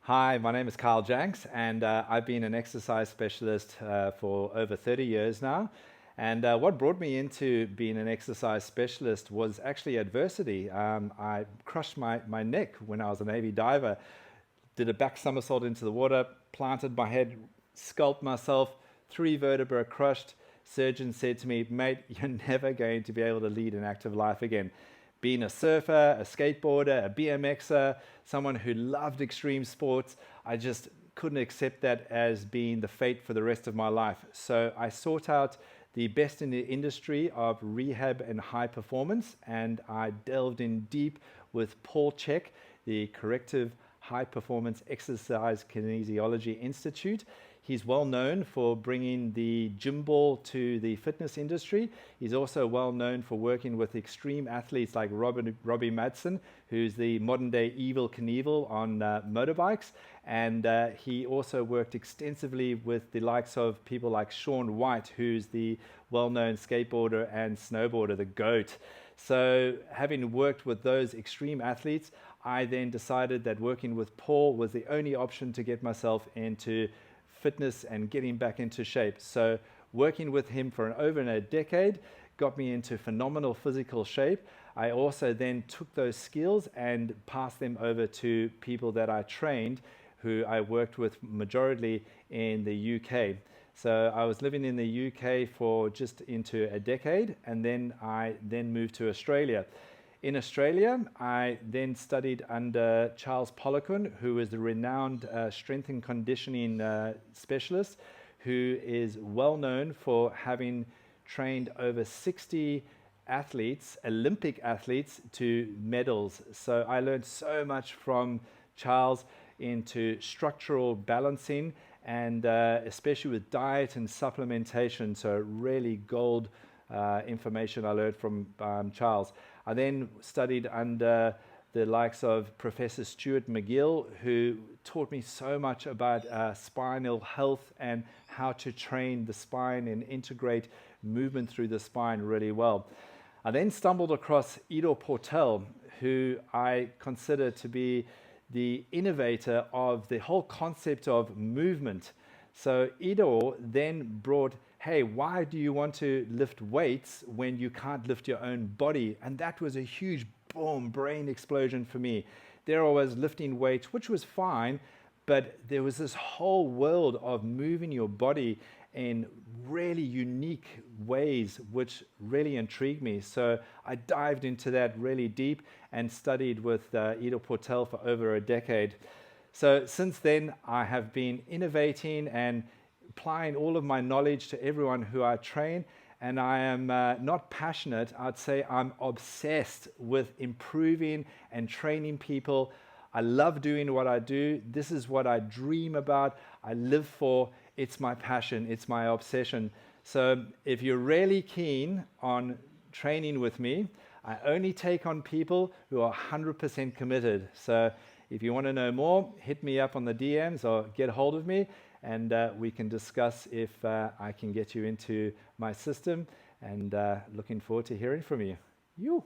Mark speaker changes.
Speaker 1: Hi, my name is Kyle Janks, and I've been an exercise specialist for over 30 years now. And what brought me into being an exercise specialist was actually adversity. I crushed my neck when I was a Navy diver, did a back somersault into the water, planted my head, scalped myself, 3 vertebrae crushed. Surgeon said to me, "Mate, you're never going to be able to lead an active life again." Being a surfer, a skateboarder, a BMXer, someone who loved extreme sports, I just couldn't accept that as being the fate for the rest of my life. So I sought out the best in the industry of rehab and high performance, and I delved in deep with Paul Chek, the Corrective High Performance Exercise Kinesiology Institute. He's well known for bringing the gym ball to the fitness industry. He's also well known for working with extreme athletes like Robbie Madsen, who's the modern day Evel Knievel on motorbikes. And he also worked extensively with the likes of people like Shaun White, who's the well-known skateboarder and snowboarder, the GOAT. So having worked with those extreme athletes, I then decided that working with Paul was the only option to get myself into fitness and getting back into shape. So working with him for over a decade got me into phenomenal physical shape. I also then took those skills and passed them over to people that I trained, who I worked with majority in the UK. So I was living in the UK for just into a decade, and then I moved to Australia. In Australia, I then studied under Charles Poliquin, who is the renowned strength and conditioning specialist, who is well known for having trained over 60 athletes, Olympic athletes, to medals. So I learned so much from Charles into structural balancing and especially with diet and supplementation. So really gold information I learned from Charles. I then studied under the likes of Professor Stuart McGill, who taught me so much about spinal health and how to train the spine and integrate movement through the spine really well. I then stumbled across Ido Portal, who I consider to be the innovator of the whole concept of movement. So Ido then brought, hey, why do you want to lift weights when you can't lift your own body? And that was a huge boom, brain explosion for me. There I was lifting weights, which was fine, but there was this whole world of moving your body in really unique ways, which really intrigued me. So I dived into that really deep and studied with Ido Portal for over a decade. So since then, I have been innovating and applying all of my knowledge to everyone who I train, and I am not passionate, I'd say I'm obsessed with improving and training people. I love doing what I do. This is what I dream about, I live for. It's my passion, it's my obsession. So if you're really keen on training with me, I only take on people who are 100% committed. So if you want to know more, hit me up on the DMs or get hold of me, and we can discuss if I can get you into my system, and looking forward to hearing from you.